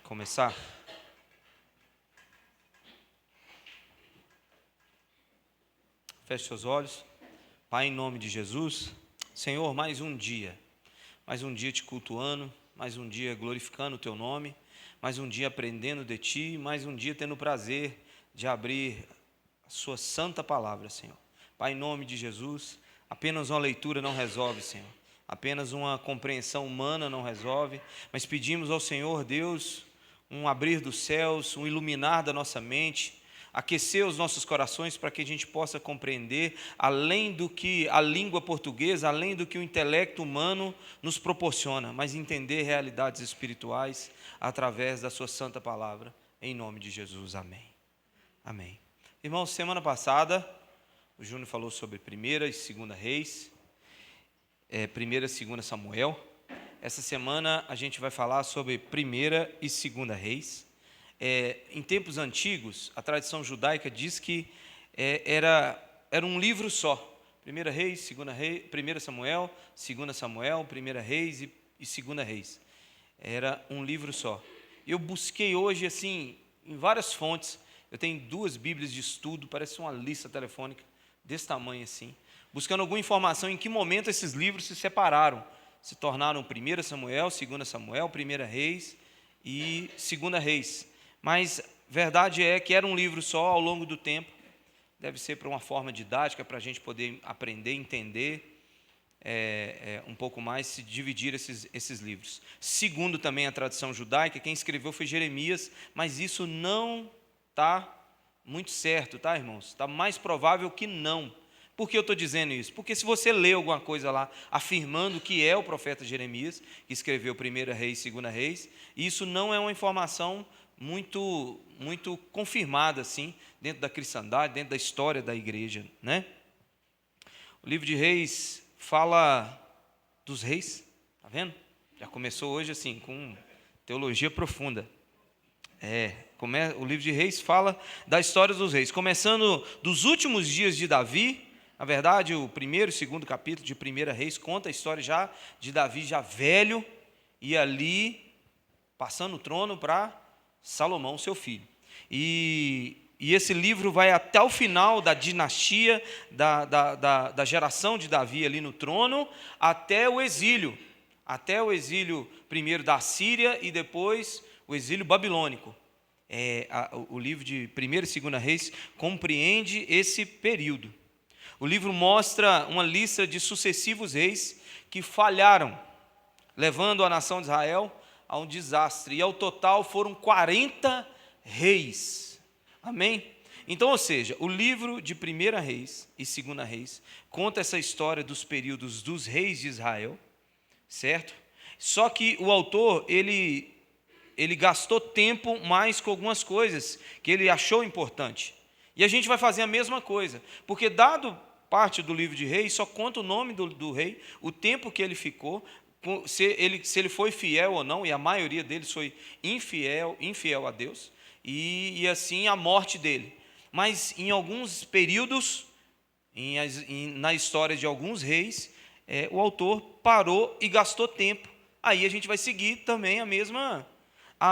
Começar? Feche seus olhos. Pai, em nome de Jesus, Senhor, mais um dia te cultuando, mais um dia glorificando o Teu nome, mais um dia aprendendo de Ti, mais um dia tendo o prazer de abrir a Sua santa palavra, Senhor. Pai, em nome de Jesus, apenas uma leitura não resolve, Senhor. Apenas uma compreensão humana não resolve, mas pedimos ao Senhor Deus um abrir dos céus, um iluminar da nossa mente, aquecer os nossos corações para que a gente possa compreender, além do que a língua portuguesa, além do que o intelecto humano nos proporciona, mas entender realidades espirituais através da sua santa palavra, em nome de Jesus, amém. Amém. Irmãos, semana passada, o Júnior falou sobre 1ª e 2ª Reis, 1ª e 2ª Samuel. Essa semana a gente vai falar sobre 1ª e 2ª Reis. Em tempos antigos, a tradição judaica diz que era um livro só. 1ª Reis, 2ª Reis, 1ª Samuel, 2ª Samuel, 1ª Reis e 2ª Reis. Era um livro só. Eu busquei hoje, assim, em várias fontes. Eu tenho 2 Bíblias de estudo, parece uma lista telefônica, desse tamanho assim, buscando alguma informação em que momento esses livros se separaram. Se tornaram 1ª Samuel, 2ª Samuel, 1ª Reis e 2ª Reis. Mas verdade é que era um livro só ao longo do tempo. Deve ser para uma forma didática, para a gente poder aprender, entender um pouco mais, se dividir esses livros. Segundo também a tradição judaica, quem escreveu foi Jeremias, mas isso não está muito certo, tá, irmãos? Está mais provável que não. Por que eu estou dizendo isso? Porque se você lê alguma coisa lá afirmando que é o profeta Jeremias, que escreveu 1ª Reis e 2ª Reis, isso não é uma informação muito confirmada assim, dentro da cristandade, dentro da história da igreja, né? O livro de Reis fala dos reis, tá vendo? Já começou hoje assim, com teologia profunda. O livro de Reis fala da história dos reis, começando dos últimos dias de Davi. Na verdade, o 1º e 2º capítulo de 1ª Reis conta a história já de Davi já velho, e ali passando o trono para Salomão, seu filho. E esse livro vai até o final da dinastia, da geração de Davi ali no trono, até o exílio primeiro da Síria e depois o exílio babilônico. O livro de 1ª e 2ª Reis compreende esse período. O livro mostra uma lista de sucessivos reis que falharam, levando a nação de Israel a um desastre. E ao total foram 40 reis. Amém? Então, ou seja, o livro de 1ª Reis e 2ª Reis conta essa história dos períodos dos reis de Israel, certo? Só que o autor, ele gastou tempo mais com algumas coisas que ele achou importante. E a gente vai fazer a mesma coisa, porque dado parte do livro de Reis, só conta o nome do rei, o tempo que ele ficou, se ele foi fiel ou não, e a maioria deles foi infiel a Deus, e assim a morte dele. Mas em alguns períodos, na história de alguns reis, o autor parou e gastou tempo. Aí a gente vai seguir também a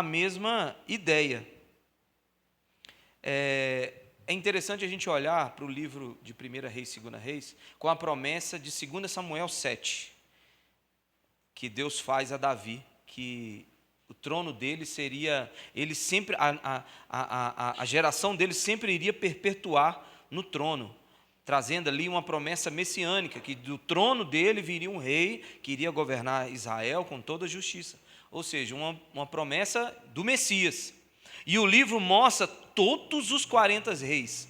mesma ideia. É interessante a gente olhar para o livro de 1ª Reis e 2ª Reis com a promessa de 2 Samuel 7, que Deus faz a Davi, que o trono dele seria, ele sempre, a geração dele sempre iria perpetuar no trono, trazendo ali uma promessa messiânica, que do trono dele viria um rei que iria governar Israel com toda a justiça. Ou seja, uma promessa do Messias. E o livro mostra todos os 40 reis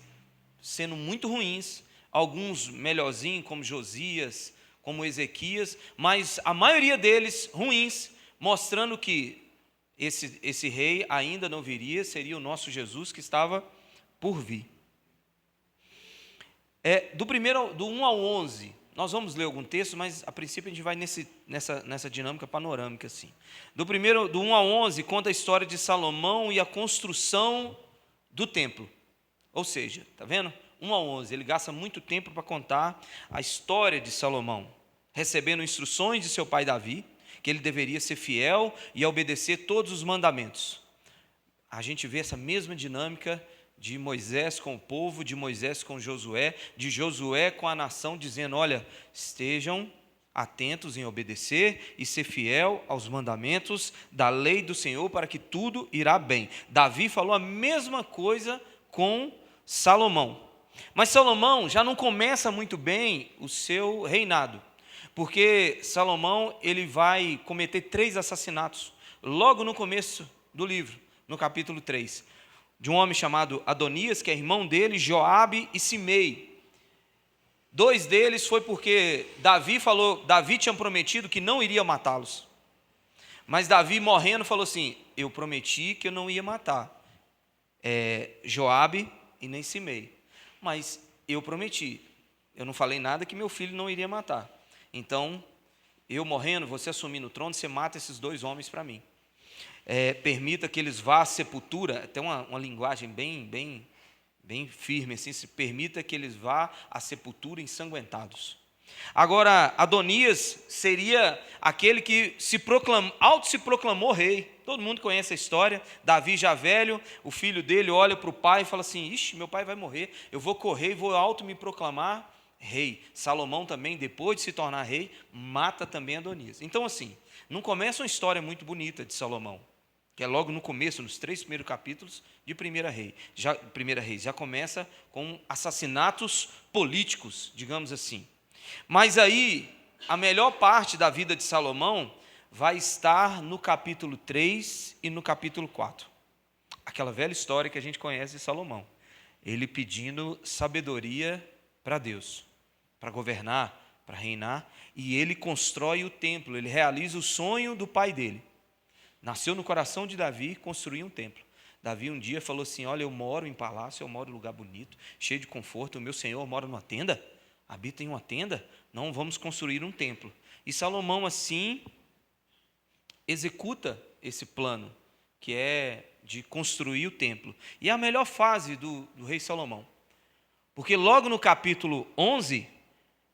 sendo muito ruins, alguns melhorzinhos, como Josias, como Ezequias, mas a maioria deles ruins, mostrando que esse rei ainda não viria, seria o nosso Jesus que estava por vir. Do 1 ao 11, nós vamos ler algum texto, mas a princípio a gente vai nessa dinâmica panorâmica assim. Do 1 ao 11 conta a história de Salomão e a construção do templo. Ou seja, está vendo? 1 ao 11, ele gasta muito tempo para contar a história de Salomão, recebendo instruções de seu pai Davi, que ele deveria ser fiel e obedecer todos os mandamentos. a gente vê essa mesma dinâmica de Moisés com o povo, de Moisés com Josué, de Josué com a nação, dizendo: olha, estejam atentos em obedecer e ser fiel aos mandamentos da lei do Senhor, para que tudo irá bem. Davi falou a mesma coisa com Salomão. Mas Salomão já não começa muito bem o seu reinado, porque Salomão ele vai cometer 3 assassinatos, logo no começo do livro, no capítulo 3, de um homem chamado Adonias, que é irmão dele, Joabe e Simei. 2 deles foi porque Davi tinha prometido que não iria matá-los, mas Davi morrendo falou assim: eu prometi que eu não ia matar Joabe e nem Simei, mas eu prometi, eu não falei nada que meu filho não iria matar, então eu morrendo, você assumindo o trono, você mata esses 2 homens para mim. Permita que eles vá à sepultura, até uma linguagem bem firme, assim, se permita que eles vá à sepultura ensanguentados. Agora, Adonias seria aquele que se proclamou rei. Todo mundo conhece a história. Davi já velho, o filho dele olha para o pai e fala assim: ixi, meu pai vai morrer, eu vou correr e vou auto me proclamar rei. Salomão também, depois de se tornar rei, mata também Adonias. Então assim, não começa uma história muito bonita de Salomão, que é logo no começo, nos 3 primeiros capítulos de 1 Reis, já começa com assassinatos políticos, digamos assim. Mas aí, a melhor parte da vida de Salomão vai estar no capítulo 3 e no capítulo 4. Aquela velha história que a gente conhece de Salomão. Ele pedindo sabedoria para Deus, para governar, para reinar, e ele constrói o templo, ele realiza o sonho do pai dele. Nasceu no coração de Davi construir um templo. Davi um dia falou assim: olha, eu moro em palácio, eu moro em lugar bonito, cheio de conforto, o meu Senhor mora numa tenda, habita em uma tenda, não, vamos construir um templo. E Salomão assim executa esse plano, que é de construir o templo. E é a melhor fase do rei Salomão, porque logo no capítulo 11,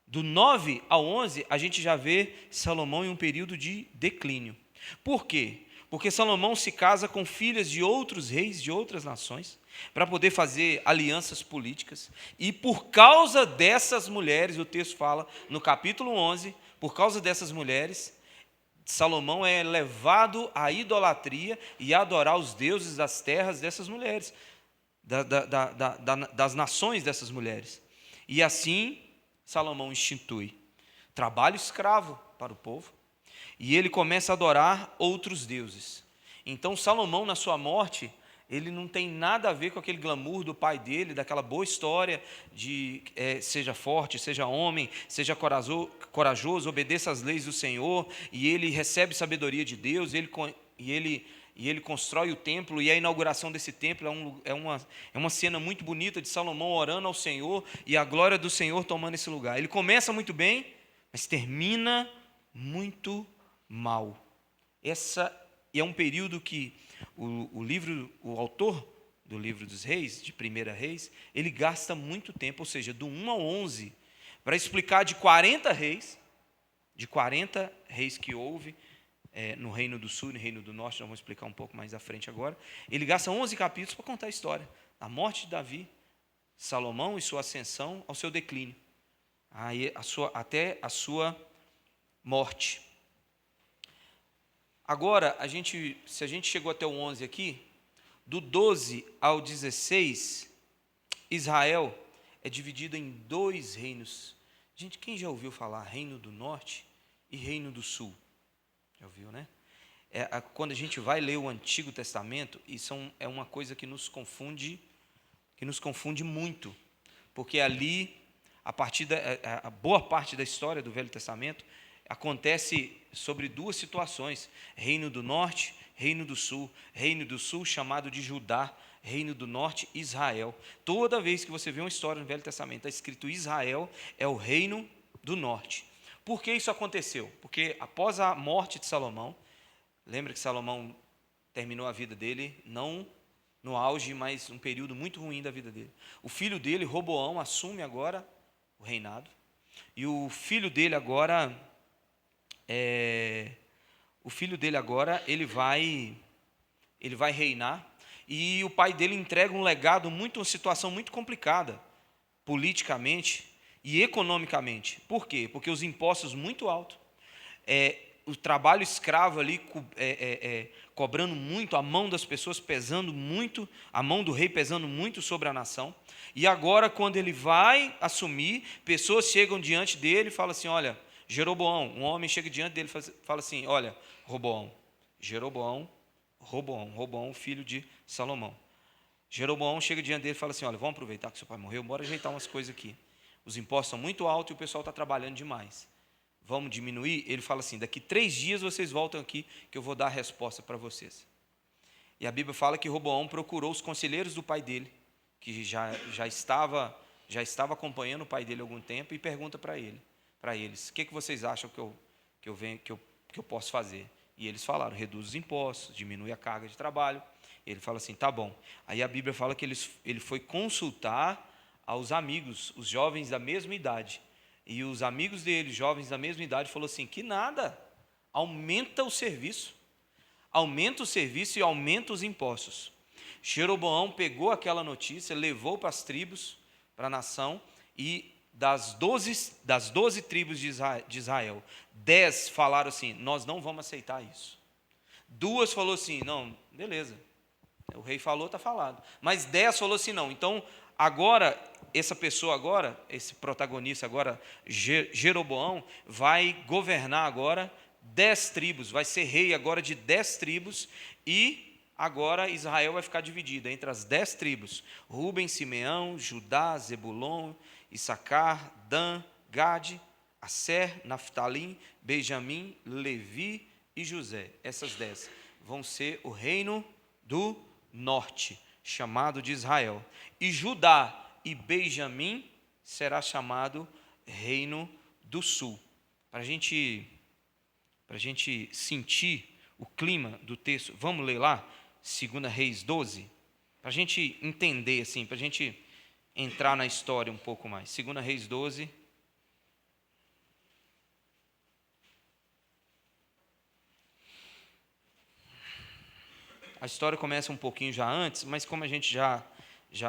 do 9 ao 11, a gente já vê Salomão em um período de declínio. Por quê? Porque Salomão se casa com filhas de outros reis de outras nações, para poder fazer alianças políticas, e por causa dessas mulheres, o texto fala no capítulo 11, por causa dessas mulheres, Salomão é levado à idolatria e a adorar os deuses das terras dessas mulheres, das nações dessas mulheres. E assim, Salomão institui trabalho escravo para o povo, e ele começa a adorar outros deuses. Então Salomão, na sua morte, ele não tem nada a ver com aquele glamour do pai dele, daquela boa história de seja forte, seja homem, seja corajoso, obedeça às leis do Senhor, e ele recebe sabedoria de Deus, e ele constrói o templo, e a inauguração desse templo é uma cena muito bonita de Salomão orando ao Senhor, e a glória do Senhor tomando esse lugar. Ele começa muito bem, mas termina muito mal. Essa é um período que o autor do livro dos reis, de 1 Reis, ele gasta muito tempo, ou seja, do 1 ao 11, para explicar de 40 reis que houve no Reino do Sul e no Reino do Norte, nós vamos explicar um pouco mais à frente agora. Ele gasta 11 capítulos para contar a história da morte de Davi, Salomão e sua ascensão ao seu declínio, até a sua morte. Agora, se a gente chegou até o 11 aqui, do 12 ao 16, Israel é dividido em 2 reinos. Gente, quem já ouviu falar Reino do Norte e Reino do Sul? Já ouviu, né? Quando a gente vai ler o Antigo Testamento, isso é uma coisa que nos confunde muito, porque ali, a boa parte da história do Velho Testamento acontece sobre 2 situações: Reino do Norte, Reino do Sul. Reino do Sul chamado de Judá, Reino do Norte, Israel. Toda vez que você vê uma história no Velho Testamento, está escrito Israel, é o Reino do Norte. Por que isso aconteceu? Porque após a morte de Salomão, lembra que Salomão terminou a vida dele, não no auge, mas um período muito ruim da vida dele. O filho dele, Roboão, assume agora o reinado, e o filho dele agora ele vai reinar, e o pai dele entrega um legado uma situação muito complicada, politicamente e economicamente. Por quê? Porque os impostos muito altos, o trabalho escravo ali cobrando muito, a mão das pessoas pesando muito, a mão do rei pesando muito sobre a nação. E agora, quando ele vai assumir, pessoas chegam diante dele e falam assim: olha, Jeroboão, um homem chega diante dele e fala assim: olha, Roboão, filho de Salomão. Jeroboão chega diante dele e fala assim: olha, vamos aproveitar que seu pai morreu, bora ajeitar umas coisas aqui. Os impostos são muito altos e o pessoal está trabalhando demais. Vamos diminuir? Ele fala assim: daqui 3 dias vocês voltam aqui que eu vou dar a resposta para vocês. E a Bíblia fala que Roboão procurou os conselheiros do pai dele, que já estava acompanhando o pai dele há algum tempo, e pergunta para eles: o que vocês acham que eu posso fazer? E eles falaram: reduz os impostos, diminui a carga de trabalho. Ele fala assim: tá bom. Aí a Bíblia fala que ele foi consultar aos amigos, os jovens da mesma idade. E os amigos dele, jovens da mesma idade, falou assim: que nada, aumenta o serviço e aumenta os impostos. Jeroboão pegou aquela notícia, levou para as tribos, para a nação, e das 12 tribos de Israel, 10 falaram assim: nós não vamos aceitar isso. 2 falou assim: não, beleza, o rei falou, está falado. Mas 10 falou assim: não, então agora, esse protagonista agora, Jeroboão, vai governar agora 10 tribos, vai ser rei agora de 10 tribos, e agora Israel vai ficar dividida entre as 10 tribos: Ruben, Simeão, Judá, Zebulon, Issacar, Dan, Gade, Asser, Naftalim, Benjamim, Levi e José. Essas 10 vão ser o reino do norte, chamado de Israel. E Judá e Benjamim será chamado reino do sul. Para a gente sentir o clima do texto, vamos ler lá, 2 Reis 12, para a gente entender, assim, para a gente entrar na história um pouco mais. 2 Reis 12. A história começa um pouquinho já antes, mas como a gente já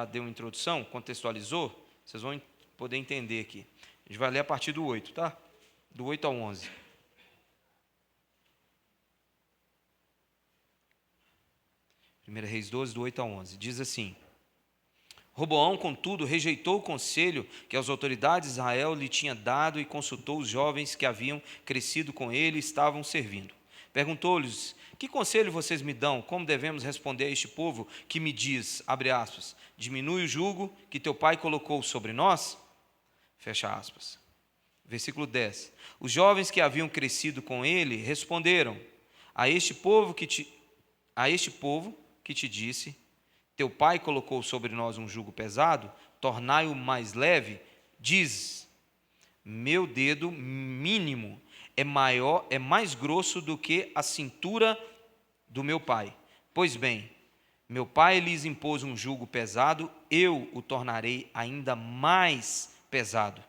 deu uma introdução, contextualizou, vocês vão poder entender aqui. A gente vai ler a partir do 8, tá? Do 8 ao 11. 1 Reis 12, do 8 ao 11. Diz assim: Roboão, contudo, rejeitou o conselho que as autoridades de Israel lhe tinham dado e consultou os jovens que haviam crescido com ele e estavam servindo. Perguntou-lhes: que conselho vocês me dão? Como devemos responder a este povo que me diz, abre aspas, diminui o jugo que teu pai colocou sobre nós? Fecha aspas. Versículo 10. Os jovens que haviam crescido com ele responderam: a este povo que te disse, teu pai colocou sobre nós um jugo pesado, tornai-o mais leve, diz: meu dedo mínimo é mais grosso do que a cintura do meu pai. Pois bem, meu pai lhes impôs um jugo pesado, eu o tornarei ainda mais pesado.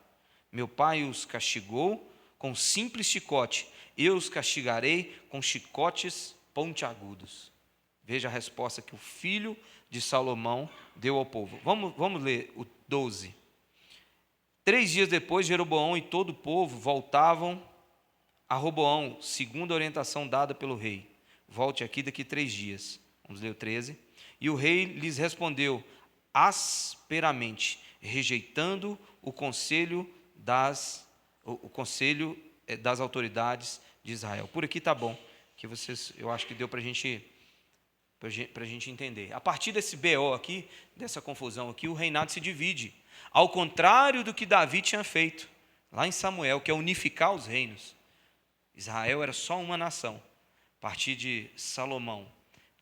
Meu pai os castigou com simples chicote, eu os castigarei com chicotes pontiagudos. Veja a resposta que o filho de Salomão deu ao povo. Vamos ler o 12. 3 dias depois, Jeroboão e todo o povo voltavam a Roboão, segundo a orientação dada pelo rei. Volte aqui daqui 3 dias. Vamos ler o 13. E o rei lhes respondeu asperamente, rejeitando o conselho das autoridades de Israel. Por aqui está bom, que eu acho que deu para a gente entender. A partir desse BO aqui, dessa confusão aqui, o reinado se divide. Ao contrário do que Davi tinha feito, lá em Samuel, que é unificar os reinos. Israel era só uma nação. A partir de Salomão,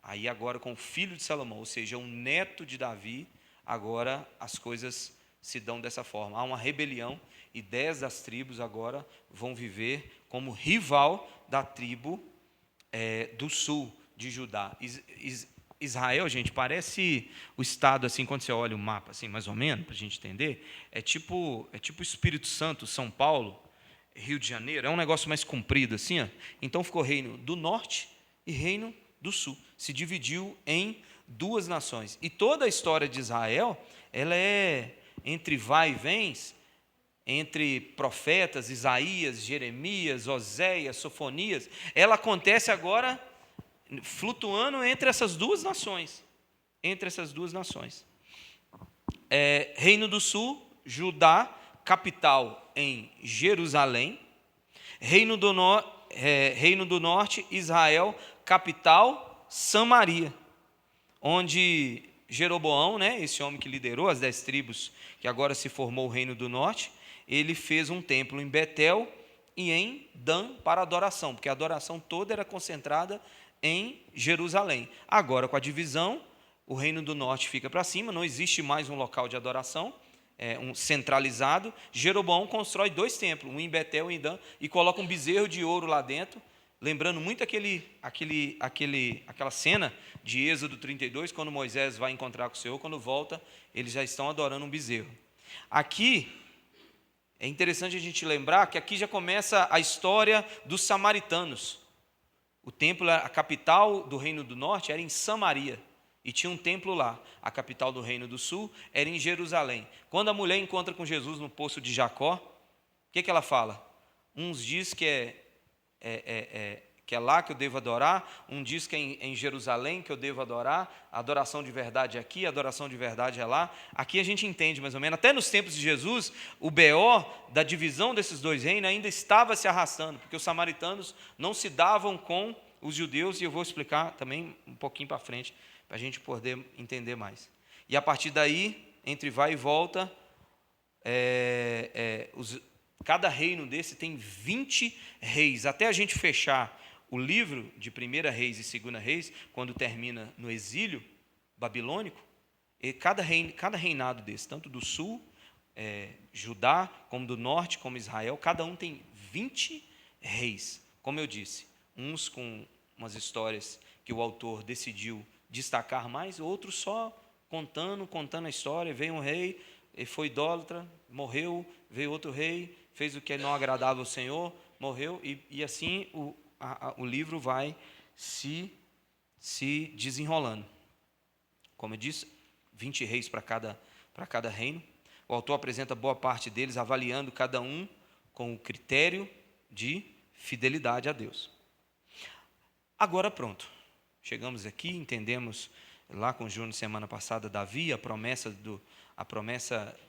aí agora com o filho de Salomão, ou seja, um neto de Davi, agora as coisas se dão dessa forma. Há uma rebelião e 10 das tribos agora vão viver como rival da tribo do sul de Judá. Israel, gente, parece o estado, assim, quando você olha o mapa, assim, mais ou menos, para a gente entender, é tipo Espírito Santo, São Paulo, Rio de Janeiro, é um negócio mais comprido, assim, ó. Então ficou reino do norte e reino do sul. Se dividiu em duas nações. E toda a história de Israel, ela é entre vai e vens, entre profetas, Isaías, Jeremias, Oséias, Sofonias, ela acontece agora flutuando entre essas duas nações. Reino do Sul, Judá, capital em Jerusalém. Reino do Norte, Israel, capital Samaria, onde Jeroboão, esse homem que liderou as 10 tribos, que agora se formou o Reino do Norte, ele fez um templo em Betel e em Dan para adoração, porque a adoração toda era concentrada em Jerusalém. Agora, com a divisão, o Reino do Norte fica para cima, não existe mais um local de adoração, um centralizado. Jeroboão constrói 2 templos, um em Betel e em Dan, e coloca um bezerro de ouro lá dentro, lembrando muito aquela cena de Êxodo 32, quando Moisés vai encontrar com o Senhor, quando volta, eles já estão adorando um bezerro. Aqui, é interessante a gente lembrar que aqui já começa a história dos samaritanos. O templo, a capital do Reino do Norte era em Samaria, e tinha um templo lá. A capital do Reino do Sul era em Jerusalém. Quando a mulher encontra com Jesus no poço de Jacó, o que ela fala? Uns diz que é lá que eu devo adorar, um diz que é em Jerusalém que eu devo adorar, a adoração de verdade é aqui, a adoração de verdade é lá. Aqui a gente entende mais ou menos, até nos tempos de Jesus, o BO da divisão desses 2 reinos ainda estava se arrastando, porque os samaritanos não se davam com os judeus, e eu vou explicar também um pouquinho para frente, para a gente poder entender mais. E a partir daí, entre vai e volta, cada reino desse tem 20 reis, até a gente fechar o livro de 1 Reis e 2 Reis, quando termina no exílio babilônico, e cada reinado desse, tanto do sul, Judá, como do norte, como Israel, cada um tem 20 reis. Como eu disse, uns com umas histórias que o autor decidiu destacar mais, outros só contando a história. Veio um rei, ele foi idólatra, morreu, veio outro rei, fez o que não agradava ao Senhor, morreu, e assim o livro vai se desenrolando. Como eu disse, 20 reis para cada reino. O autor apresenta boa parte deles, avaliando cada um com o critério de fidelidade a Deus. Agora pronto, chegamos aqui, entendemos lá com o Júnior semana passada, Davi, a promessa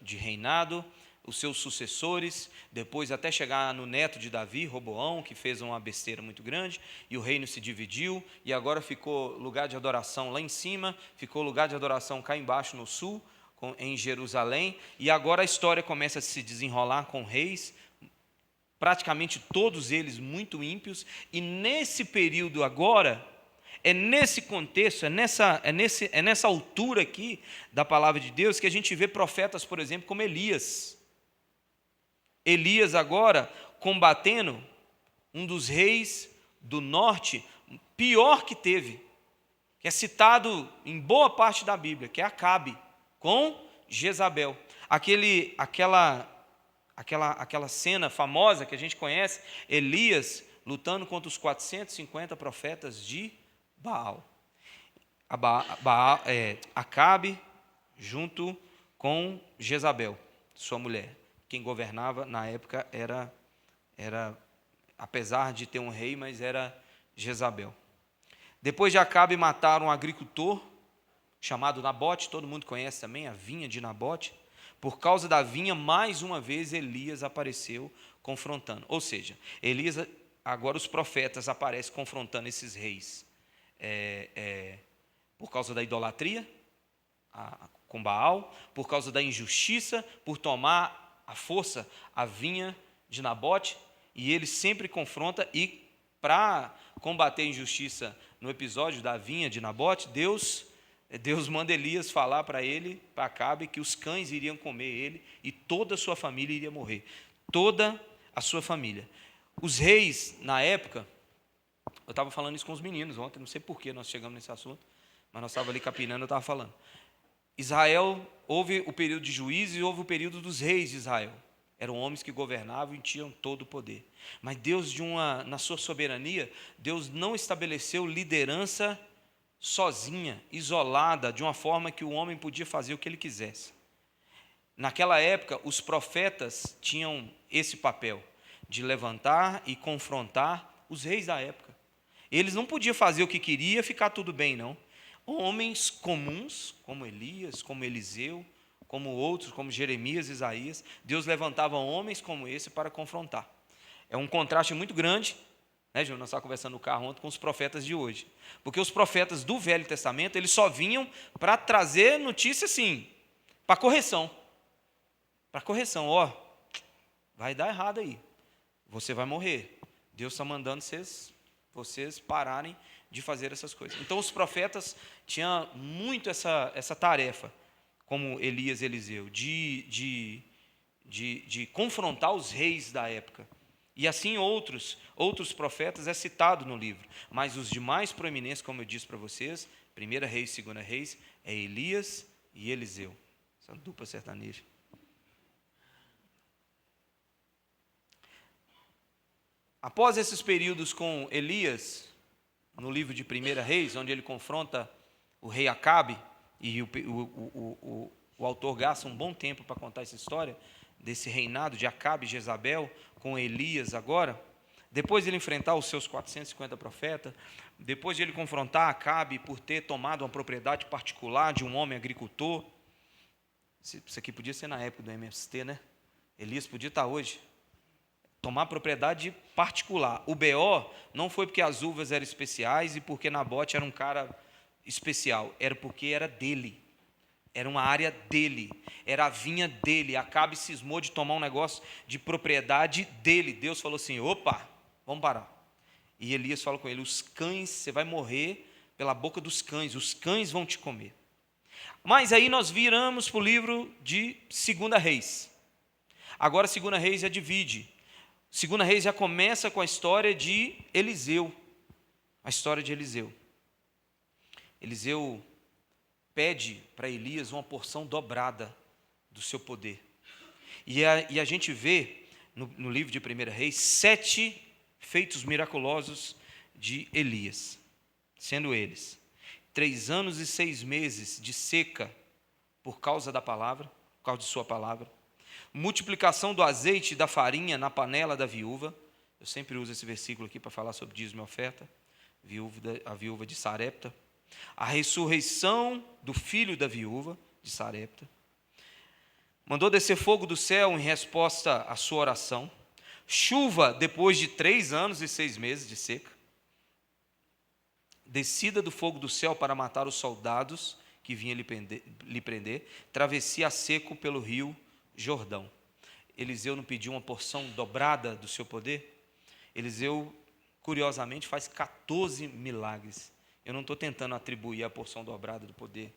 de reinado, os seus sucessores, depois até chegar no neto de Davi, Roboão, que fez uma besteira muito grande, e o reino se dividiu, e agora ficou lugar de adoração lá em cima, ficou lugar de adoração cá embaixo no sul, em Jerusalém, e agora a história começa a se desenrolar com reis, praticamente todos eles muito ímpios, e nesse período agora, é nesse contexto, é nessa altura aqui da palavra de Deus que a gente vê profetas, por exemplo, como Elias. Elias agora combatendo um dos reis do norte, pior que teve, que é citado em boa parte da Bíblia, que é Acabe, com Jezabel. Aquela cena famosa que a gente conhece, Elias lutando contra os 450 profetas de Baal. Acabe junto com Jezabel, sua mulher. Quem governava na época era, apesar de ter um rei, mas era Jezabel. Depois de Acabe matar um agricultor chamado Nabote, todo mundo conhece também a vinha de Nabote. Por causa da vinha, mais uma vez Elias apareceu confrontando. Ou seja, agora os profetas aparecem confrontando esses reis por causa da idolatria com Baal, por causa da injustiça, por tomar à força a vinha de Nabote, e ele sempre confronta, e para combater a injustiça no episódio da vinha de Nabote, Deus manda Elias falar para ele, para Acabe, que os cães iriam comer ele e toda a sua família iria morrer. Toda a sua família. Os reis, na época, eu estava falando isso com os meninos ontem, não sei por que nós chegamos nesse assunto, mas nós estávamos ali capinando, eu estava falando. Israel, houve o período de juízes e houve o período dos reis de Israel. Eram homens que governavam e tinham todo o poder. Mas Deus, na sua soberania, Deus não estabeleceu liderança sozinha, isolada, de uma forma que o homem podia fazer o que ele quisesse. Naquela época, os profetas tinham esse papel de levantar e confrontar os reis da época. Eles não podiam fazer o que queria e ficar tudo bem, não. Homens comuns, como Elias, como Eliseu, como outros, como Jeremias, Isaías, Deus levantava homens como esse para confrontar. É um contraste muito grande, né, Júnior? Nós estávamos conversando no carro ontem com os profetas de hoje. Porque os profetas do Velho Testamento, eles só vinham para trazer notícia, assim, para correção. Para correção, ó, vai dar errado aí. Você vai morrer. Deus está mandando vocês pararem de fazer essas coisas. Então, os profetas tinham muito essa tarefa, como Elias e Eliseu, de confrontar os reis da época. E assim outros profetas é citado no livro. Mas os de mais proeminência, como eu disse para vocês, 1 Reis, 2 Reis, é Elias e Eliseu. Essa dupla sertaneja. Após esses períodos com Elias, no livro de 1 Reis, onde ele confronta o rei Acabe, e o autor gasta um bom tempo para contar essa história, desse reinado de Acabe e Jezabel, com Elias agora, depois de ele enfrentar os seus 450 profetas, depois de ele confrontar Acabe por ter tomado uma propriedade particular de um homem agricultor, isso aqui podia ser na época do MST, né? Elias podia estar hoje. Tomar propriedade particular. O BO não foi porque as uvas eram especiais e porque Nabote era um cara especial. Era porque era dele. Era uma área dele. Era a vinha dele. Acabe cismou de tomar um negócio de propriedade dele. Deus falou assim, opa, vamos parar. E Elias falou com ele, os cães, você vai morrer pela boca dos cães. Os cães vão te comer. Mas aí nós viramos para o livro de 2 Reis. Agora 2 Reis já divide. 2 Reis já começa com a história de Eliseu. A história de Eliseu. Eliseu pede para Elias uma porção dobrada do seu poder. E a gente vê no livro de 1 Reis 7 feitos miraculosos de Elias. Sendo eles 3 anos e 6 meses de seca por causa da palavra, por causa de sua palavra. Multiplicação do azeite e da farinha na panela da viúva. Eu sempre uso esse versículo aqui para falar sobre dízimo e oferta. A viúva de Sarepta. A ressurreição do filho da viúva de Sarepta. Mandou descer fogo do céu em resposta à sua oração. Chuva depois de 3 anos e 6 meses de seca. Descida do fogo do céu para matar os soldados que vinham lhe prender. Travessia a seco pelo rio Jordão. Eliseu não pediu uma porção dobrada do seu poder? Eliseu, curiosamente, faz 14 milagres. Eu não estou tentando atribuir a porção dobrada do poder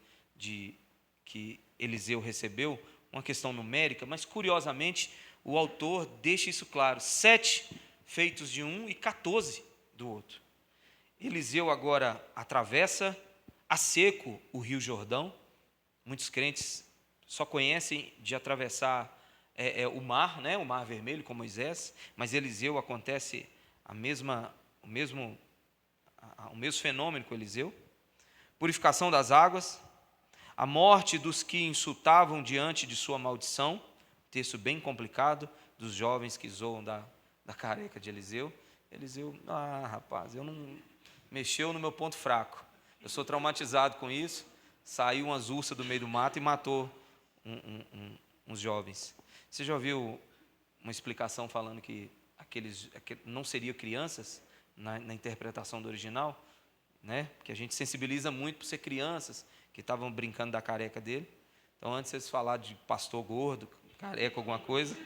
que Eliseu recebeu, uma questão numérica, mas curiosamente o autor deixa isso claro. 7 feitos de um e 14 do outro. Eliseu agora atravessa a seco o rio Jordão. Muitos crentes só conhecem de atravessar o mar, né? O mar vermelho com Moisés, mas Eliseu acontece o mesmo fenômeno com Eliseu. Purificação das águas, a morte dos que insultavam diante de sua maldição, texto bem complicado, dos jovens que zoam da careca de Eliseu. Eliseu, rapaz, eu não mexeu no meu ponto fraco, eu sou traumatizado com isso. Saiu umas ursas do meio do mato e matou uns jovens. Você já ouviu uma explicação falando que aqueles não seriam crianças na interpretação do original, né? Porque a gente sensibiliza muito por ser crianças que estavam brincando da careca dele. Então, antes de vocês falar de pastor gordo, careca, alguma coisa,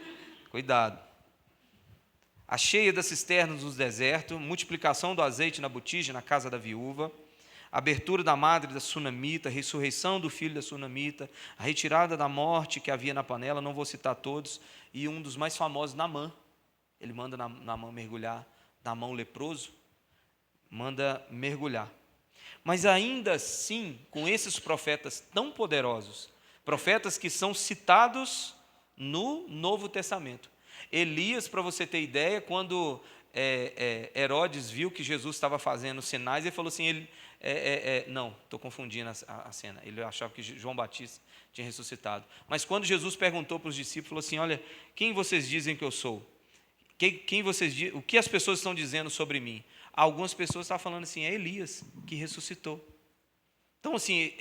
cuidado. A cheia das cisternas nos desertos, multiplicação do azeite na botija na casa da viúva, abertura da madre da sunamita, ressurreição do filho da sunamita, a retirada da morte que havia na panela, não vou citar todos, e um dos mais famosos, Naamã. Ele manda Naamã mergulhar, Naamã leproso, manda mergulhar. Mas ainda assim, com esses profetas tão poderosos, profetas que são citados no Novo Testamento. Elias, para você ter ideia, quando Herodes viu que Jesus estava fazendo sinais, ele falou assim, Não, estou confundindo a cena. Ele achava que João Batista tinha ressuscitado. Mas quando Jesus perguntou para os discípulos, falou assim: olha, quem vocês dizem que eu sou? O que as pessoas estão dizendo sobre mim? Algumas pessoas estavam falando assim: é Elias que ressuscitou. Então, assim,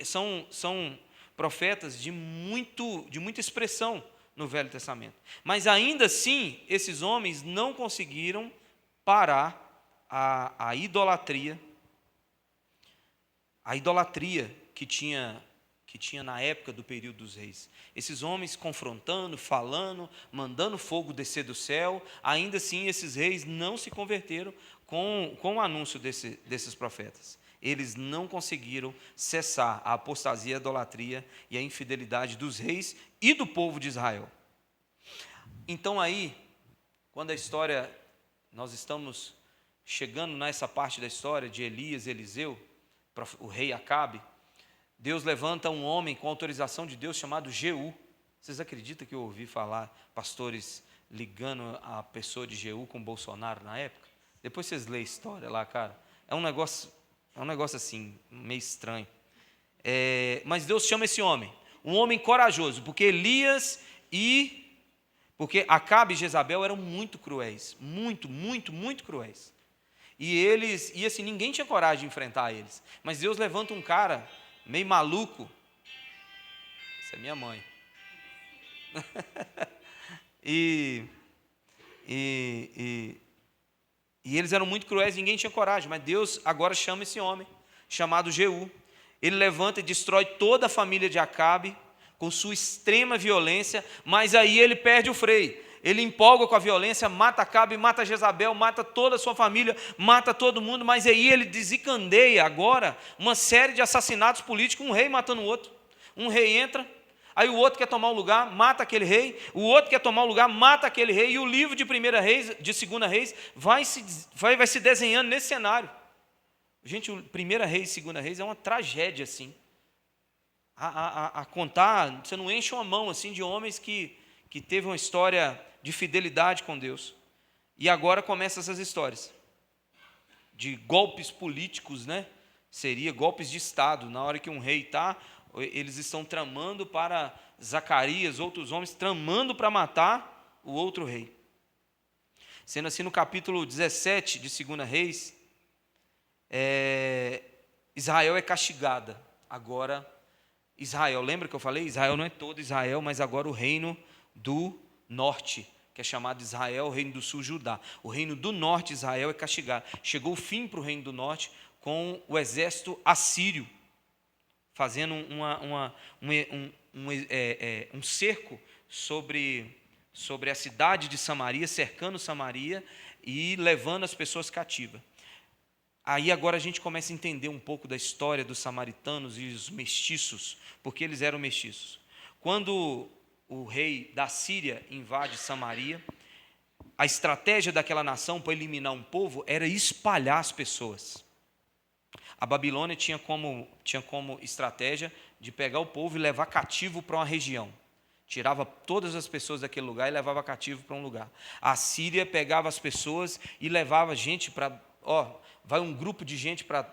são profetas de muita expressão no Velho Testamento. Mas ainda assim, esses homens não conseguiram parar a idolatria que tinha na época do período dos reis. Esses homens confrontando, falando, mandando fogo descer do céu, ainda assim esses reis não se converteram com o anúncio desses profetas. Eles não conseguiram cessar a apostasia, a idolatria e a infidelidade dos reis e do povo de Israel. Então aí, quando nós estamos chegando nessa parte da história de Elias e Eliseu, o rei Acabe, Deus levanta um homem com autorização de Deus chamado Jeú. Vocês acreditam que eu ouvi falar pastores ligando a pessoa de Jeú com Bolsonaro na época? Depois vocês leem a história lá, cara. É um negócio assim, meio estranho. Mas Deus chama esse homem, um homem corajoso, porque porque Acabe e Jezabel eram muito cruéis, muito cruéis. E assim, ninguém tinha coragem de enfrentar eles. Mas Deus levanta um cara meio maluco. Essa é minha mãe. E eles eram muito cruéis, ninguém tinha coragem. Mas Deus agora chama esse homem, chamado Jeú. Ele levanta e destrói toda a família de Acabe, com sua extrema violência, mas aí ele perde o freio. Ele empolga com a violência, mata Acabe, mata Jezabel, mata toda a sua família, mata todo mundo, mas aí ele desencadeia agora uma série de assassinatos políticos, um rei matando o outro. Um rei entra, aí o outro quer tomar o lugar, mata aquele rei, o outro quer tomar o lugar, mata aquele rei, e o livro de 1 Reis, de 2 Reis, vai se desenhando nesse cenário. Gente, 1 Reis e 2 Reis é uma tragédia, assim. A contar, você não enche uma mão assim de homens que teve uma história de fidelidade com Deus. E agora começam essas histórias de golpes políticos, né? Seria golpes de Estado. Na hora que um rei eles estão tramando para Zacarias, outros homens tramando para matar o outro rei. Sendo assim, no capítulo 17 de 2 Reis, Israel é castigada. Agora Israel, lembra que eu falei? Israel não é todo Israel, mas agora o reino do norte, que é chamado Israel, o reino do sul, Judá. O reino do norte, Israel, é castigado. Chegou o fim para o reino do norte com o exército assírio, fazendo um cerco sobre a cidade de Samaria, cercando Samaria e levando as pessoas cativas. Aí agora a gente começa a entender um pouco da história dos samaritanos e os mestiços, porque eles eram mestiços. Quando o rei da Síria invade Samaria, a estratégia daquela nação para eliminar um povo era espalhar as pessoas. A Babilônia tinha como estratégia de pegar o povo e levar cativo para uma região. Tirava todas as pessoas daquele lugar e levava cativo para um lugar. A Síria pegava as pessoas e levava gente para... vai um grupo de gente para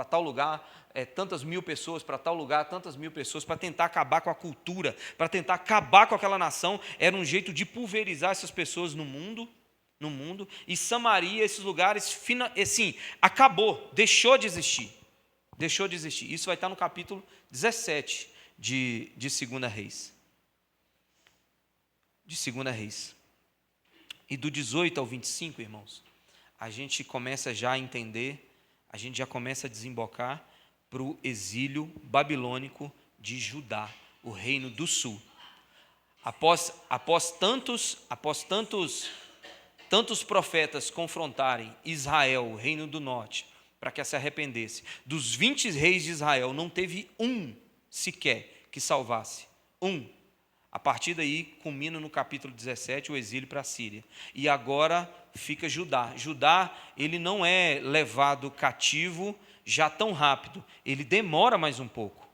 tal lugar, tantas mil pessoas para tal lugar, tantas mil pessoas, para tentar acabar com a cultura, para tentar acabar com aquela nação. Era um jeito de pulverizar essas pessoas no mundo. E Samaria, esses lugares, assim, acabou, deixou de existir. Isso vai estar no capítulo 17 de 2 Reis. De 2 Reis. E do 18 ao 25, irmãos, a gente começa já a entender, a gente já começa a desembocar para o exílio babilônico de Judá, o reino do sul. Após tantos profetas confrontarem Israel, o reino do norte, para que se arrependesse, dos 20 reis de Israel, não teve um sequer que salvasse. A partir daí, culmina no capítulo 17, o exílio para a Síria. E agora fica Judá. Judá, ele não é levado cativo já tão rápido. Ele demora mais um pouco.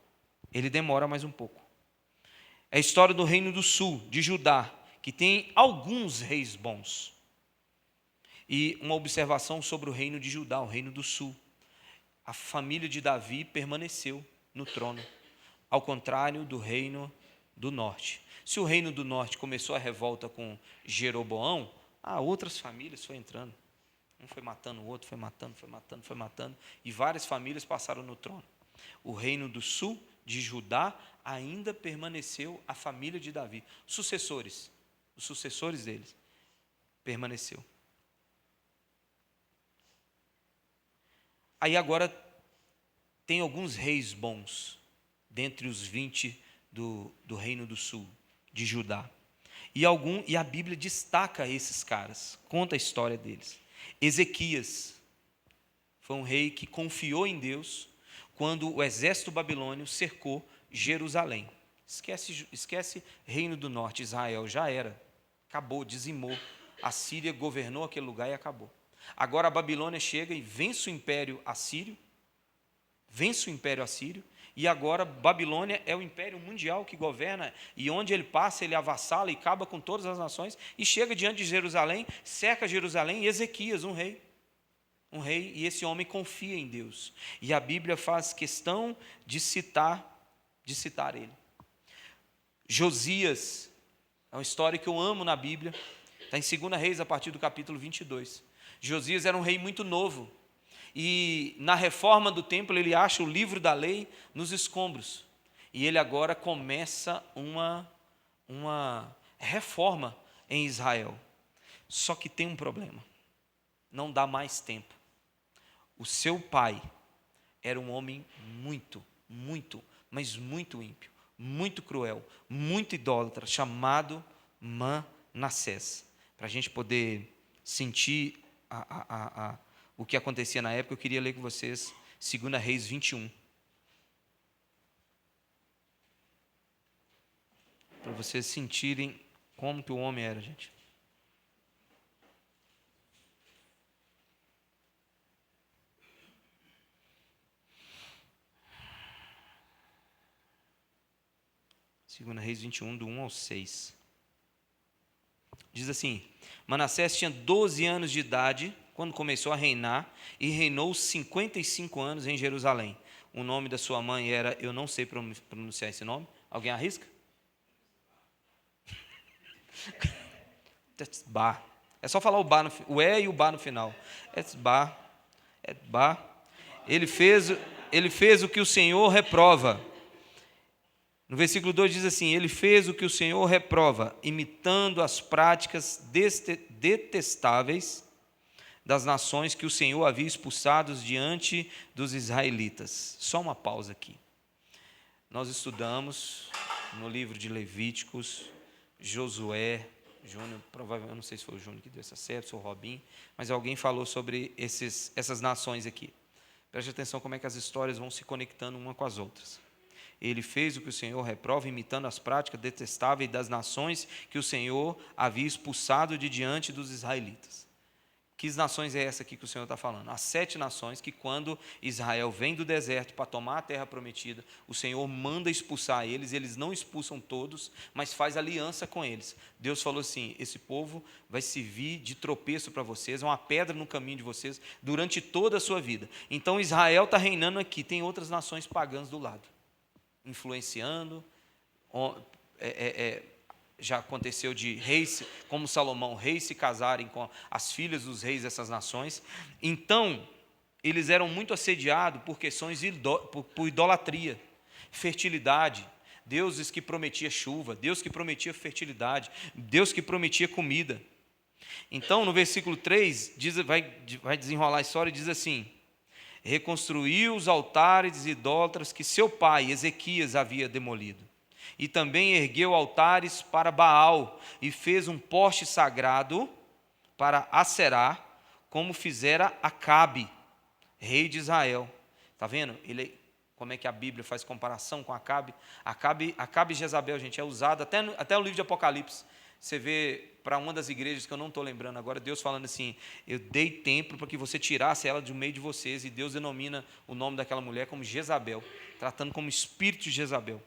É a história do reino do sul, de Judá, que tem alguns reis bons. E uma observação sobre o reino de Judá, o reino do sul. a família de Davi permaneceu no trono, ao contrário do reino do norte. Se o reino do norte começou a revolta com Jeroboão, outras famílias foram entrando. Um foi matando o outro, foi matando, e várias famílias passaram no trono. O reino do sul, de Judá, ainda permaneceu a família de Davi. Os sucessores deles, permaneceu. Aí agora tem alguns reis bons, dentre os 20 do reino do sul, de Judá. E a Bíblia destaca esses caras, conta a história deles. Ezequias foi um rei que confiou em Deus quando o exército babilônio cercou Jerusalém. Esquece reino do norte, Israel, já era, acabou, dizimou. A Síria governou aquele lugar e acabou. Agora a Babilônia chega e vence o império assírio, e agora Babilônia é o império mundial que governa, e onde ele passa, ele avassala e acaba com todas as nações, e chega diante de Jerusalém, cerca Jerusalém, e Ezequias, um rei, e esse homem confia em Deus, e a Bíblia faz questão de citar ele. Josias, é uma história que eu amo na Bíblia, está em 2 Reis, a partir do capítulo 22. Josias era um rei muito novo, e na reforma do templo ele acha o livro da lei nos escombros, e ele agora começa uma reforma em Israel. Só que tem um problema, não dá mais tempo. O seu pai era um homem muito, mas muito ímpio, muito cruel, muito idólatra, chamado Manassés. Para a gente poder sentir o que acontecia na época, eu queria ler com vocês 2 Reis 21. Para vocês sentirem como que o homem era, gente. Segunda Reis 21, do 1 ao 6. Diz assim: Manassés tinha 12 anos de idade quando começou a reinar, e reinou 55 anos em Jerusalém. O nome da sua mãe era, eu não sei pronunciar esse nome, alguém arrisca? Etzbar. É só falar o E e o Bar no final. Etzbar. Ele fez o que o Senhor reprova. No versículo 2 diz assim: ele fez o que o Senhor reprova, imitando as práticas detestáveis das nações que o Senhor havia expulsado diante dos israelitas. Só uma pausa aqui. Nós estudamos no livro de Levíticos, Josué, Júnior, provavelmente, eu não sei se foi o Júnior que deu essa série, ou o Robin, mas alguém falou sobre essas nações aqui. Preste atenção como é que as histórias vão se conectando uma com as outras. Ele fez o que o Senhor reprova, imitando as práticas detestáveis das nações que o Senhor havia expulsado de diante dos israelitas. Que nações é essa aqui que o Senhor está falando? As 7 nações que, quando Israel vem do deserto para tomar a terra prometida, o Senhor manda expulsar eles não expulsam todos, mas faz aliança com eles. Deus falou assim: esse povo vai servir de tropeço para vocês, é uma pedra no caminho de vocês durante toda a sua vida. Então Israel está reinando aqui, tem outras nações pagãs do lado, influenciando. Já aconteceu de reis, como Salomão, reis se casarem com as filhas dos reis dessas nações. Então, eles eram muito assediados por questões por idolatria, fertilidade, deuses que prometia chuva, Deus que prometia fertilidade, Deus que prometia comida. Então, no versículo 3, vai desenrolar a história e diz assim: reconstruiu os altares idólatras que seu pai, Ezequias, havia demolido. E também ergueu altares para Baal, e fez um poste sagrado para Aserá, como fizera Acabe, rei de Israel. Está vendo? Como é que a Bíblia faz comparação com Acabe? Acabe e Jezabel, gente, é usado até no livro de Apocalipse. Você vê para uma das igrejas que eu não estou lembrando agora, Deus falando assim: eu dei templo para que você tirasse ela do meio de vocês, e Deus denomina o nome daquela mulher como Jezabel, tratando como espírito de Jezabel.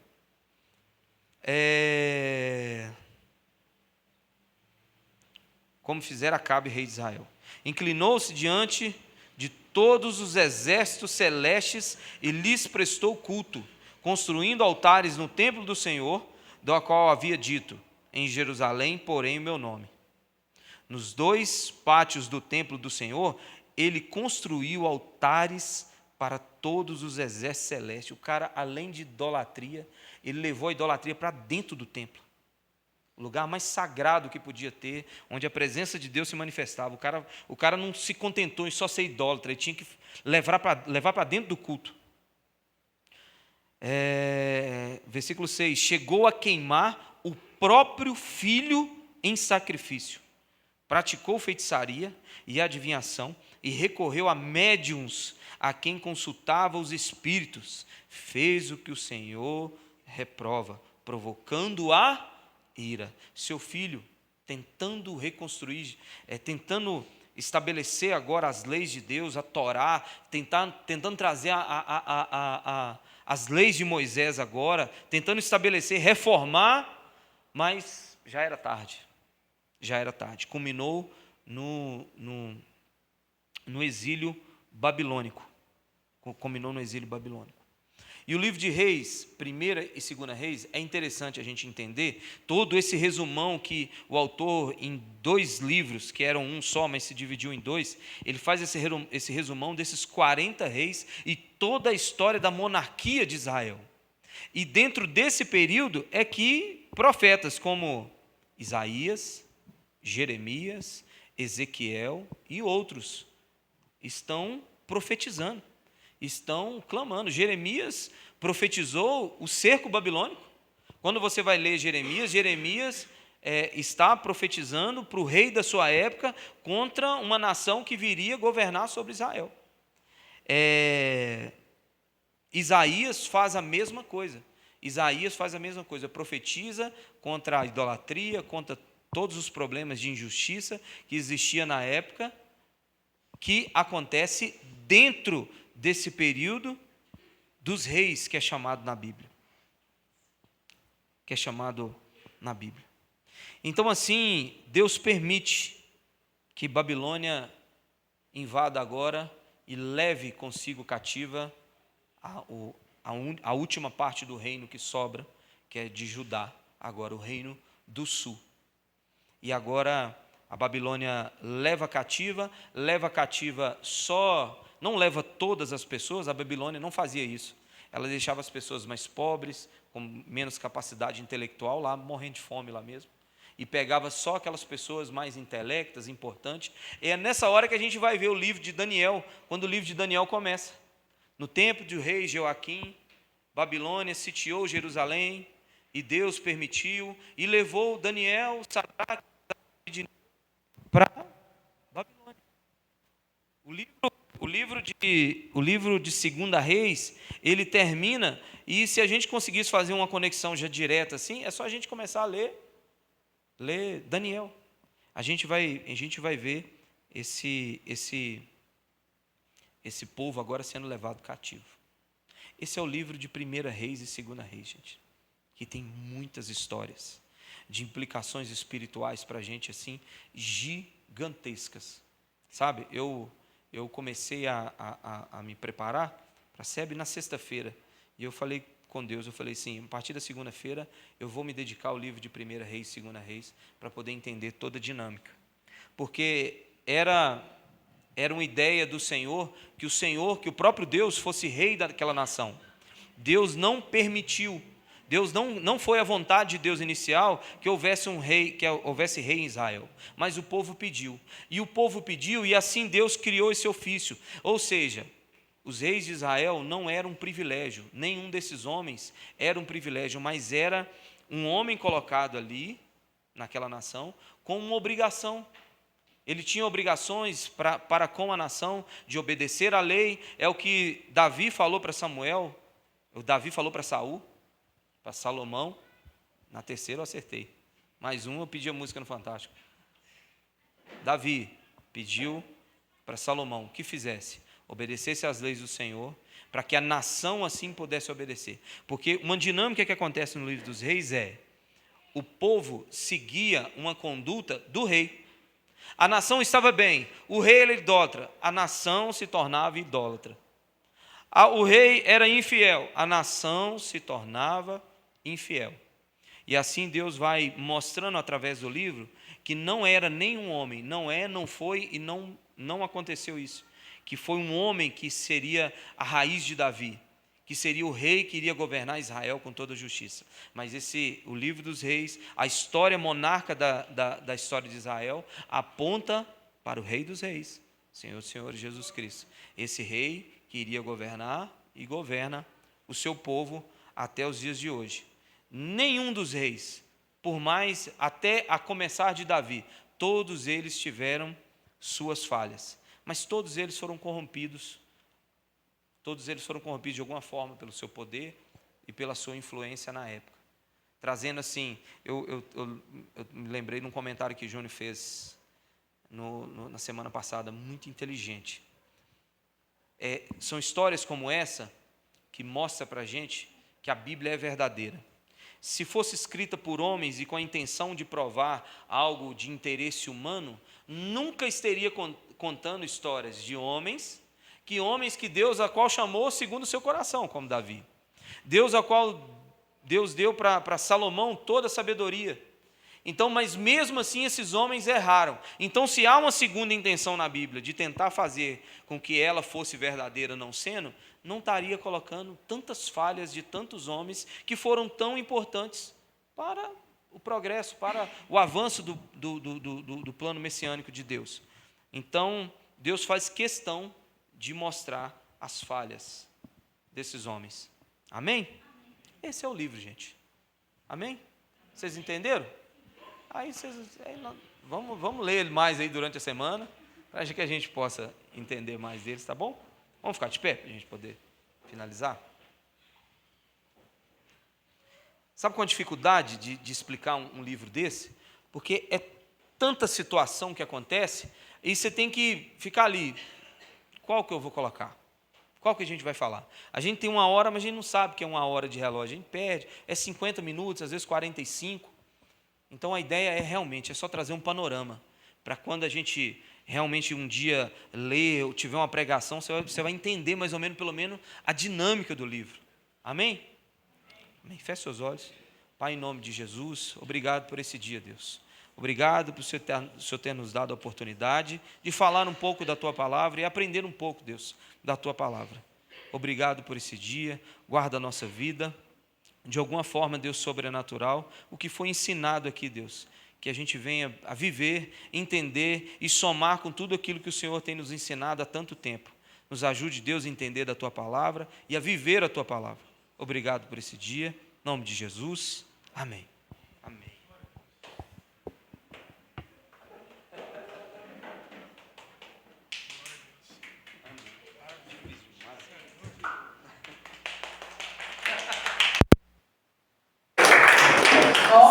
Como fizera Acabe, rei de Israel. Inclinou-se diante de todos os exércitos celestes e lhes prestou culto, construindo altares no templo do Senhor, do qual havia dito: em Jerusalém porém o meu nome. Nos 2 pátios do templo do Senhor, ele construiu altares para todos os exércitos celestes. O cara, além de idolatria, ele levou a idolatria para dentro do templo. O lugar mais sagrado que podia ter, onde a presença de Deus se manifestava. O cara não se contentou em só ser idólatra, ele tinha que levar para dentro do culto. Versículo 6: chegou a queimar o próprio filho em sacrifício. Praticou feitiçaria e adivinhação e recorreu a médiuns a quem consultava os espíritos. Fez o que o Senhor reprova, provocando a ira. Seu filho, tentando reconstruir, tentando estabelecer agora as leis de Deus, a Torá, tentando trazer as leis de Moisés agora, tentando estabelecer, reformar, mas já era tarde. Já era tarde. Culminou no exílio babilônico. Culminou no exílio babilônico. E o livro de Reis, 1ª e 2ª Reis, é interessante a gente entender todo esse resumão que o autor, em 2 livros, que eram um só, mas se dividiu em 2, ele faz esse resumão desses 40 reis e toda a história da monarquia de Israel. E dentro desse período é que profetas como Isaías, Jeremias, Ezequiel e outros estão profetizando, estão clamando. Jeremias profetizou o cerco babilônico. Quando você vai ler Jeremias está profetizando para o rei da sua época contra uma nação que viria governar sobre Israel. Isaías faz a mesma coisa. Profetiza contra a idolatria, contra todos os problemas de injustiça que existia na época, que acontece dentro desse período dos reis que é chamado na Bíblia. Então, assim, Deus permite que Babilônia invada agora e leve consigo cativa a última parte do reino que sobra, que é de Judá, agora o reino do sul. E agora a Babilônia leva cativa só, não leva todas as pessoas. A Babilônia não fazia isso. Ela deixava as pessoas mais pobres, com menos capacidade intelectual, lá morrendo de fome lá mesmo, e pegava só aquelas pessoas mais intelectas, importantes. E é nessa hora que a gente vai ver o livro de Daniel, quando o livro de Daniel começa. No tempo do rei Joaquim, Babilônia sitiou Jerusalém, e Deus permitiu, e levou Daniel, Sadraque, para Babilônia. O livro de 2ª Reis, ele termina, e se a gente conseguisse fazer uma conexão já direta assim, é só a gente começar a ler Daniel. A gente vai ver esse povo agora sendo levado cativo. Esse é o livro de 1ª Reis e 2ª Reis, gente, que tem muitas histórias de implicações espirituais para a gente, assim, gigantescas. Sabe, eu comecei a me preparar para a SEB na sexta-feira, e eu falei com Deus, eu falei assim, a partir da segunda-feira eu vou me dedicar ao livro de 1ª Reis e 2ª Reis, para poder entender toda a dinâmica, porque era uma ideia do Senhor, que o próprio Deus fosse rei daquela nação. Deus não permitiu, não foi a vontade de Deus inicial que houvesse rei em Israel, mas o povo pediu, e assim Deus criou esse ofício. Ou seja, os reis de Israel não eram um privilégio, nenhum desses homens era um privilégio, mas era um homem colocado ali, naquela nação, com uma obrigação. Ele tinha obrigações para com a nação, de obedecer à lei. É o que Davi falou para Samuel, Davi falou para Saul, para Salomão. Na terceira eu acertei, mais um eu pedi a música no Fantástico. Davi pediu para Salomão que fizesse, obedecesse às leis do Senhor, para que a nação assim pudesse obedecer. Porque uma dinâmica que acontece no livro dos reis o povo seguia uma conduta do rei. A nação estava bem, o rei era idólatra, a nação se tornava idólatra. O rei era infiel, a nação se tornava infiel. E assim Deus vai mostrando através do livro que não era nenhum homem, não foi e não aconteceu isso. Que foi um homem que seria a raiz de Davi, que seria o rei que iria governar Israel com toda a justiça. Mas o livro dos reis, a história monarca da história de Israel, aponta para o rei dos reis, Senhor Jesus Cristo. Esse rei que iria governar e governa o seu povo até os dias de hoje. Nenhum dos reis, por mais até a começar de Davi, todos eles tiveram suas falhas, mas todos eles foram corrompidos. Todos eles foram corrompidos de alguma forma pelo seu poder e pela sua influência na época. Trazendo assim, eu me lembrei de um comentário que Júnior fez na semana passada, muito inteligente. São histórias como essa que mostram para a gente que a Bíblia é verdadeira. Se fosse escrita por homens e com a intenção de provar algo de interesse humano, nunca estaria contando histórias de homens que Deus a qual chamou segundo o seu coração, como Davi. Deus a qual Deus deu para Salomão toda a sabedoria. Então, mas mesmo assim esses homens erraram. Então, se há uma segunda intenção na Bíblia de tentar fazer com que ela fosse verdadeira não sendo, não estaria colocando tantas falhas de tantos homens que foram tão importantes para o progresso, para o avanço do plano messiânico de Deus. Então, Deus faz questão de mostrar as falhas desses homens. Amém? Esse é o livro, gente. Amém? Vocês entenderam? Vamos ler mais aí durante a semana, para que a gente possa entender mais deles, tá bom? Vamos ficar de pé, para a gente poder finalizar? Sabe qual a dificuldade de explicar um livro desse? Porque é tanta situação que acontece, e você tem que ficar ali, qual que eu vou colocar? Qual que a gente vai falar? A gente tem 1 hora, mas a gente não sabe que é 1 hora de relógio, a gente perde, é 50 minutos, às vezes 45. Então a ideia é só trazer um panorama, para quando a gente realmente um dia ler ou tiver uma pregação, você vai entender mais ou menos, pelo menos, a dinâmica do livro. Amém? Amém. Feche seus olhos. Pai, em nome de Jesus, obrigado por esse dia, Deus. Obrigado por o Senhor ter nos dado a oportunidade de falar um pouco da Tua palavra e aprender um pouco, Deus, da Tua palavra. Obrigado por esse dia, guarda a nossa vida, de alguma forma, Deus, sobrenatural, o que foi ensinado aqui, Deus, que a gente venha a viver, entender e somar com tudo aquilo que o Senhor tem nos ensinado há tanto tempo. Nos ajude, Deus, a entender da Tua palavra e a viver a Tua palavra. Obrigado por esse dia, em nome de Jesus, amém. Amém.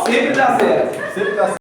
Sempre dá certo. Sempre dá certo.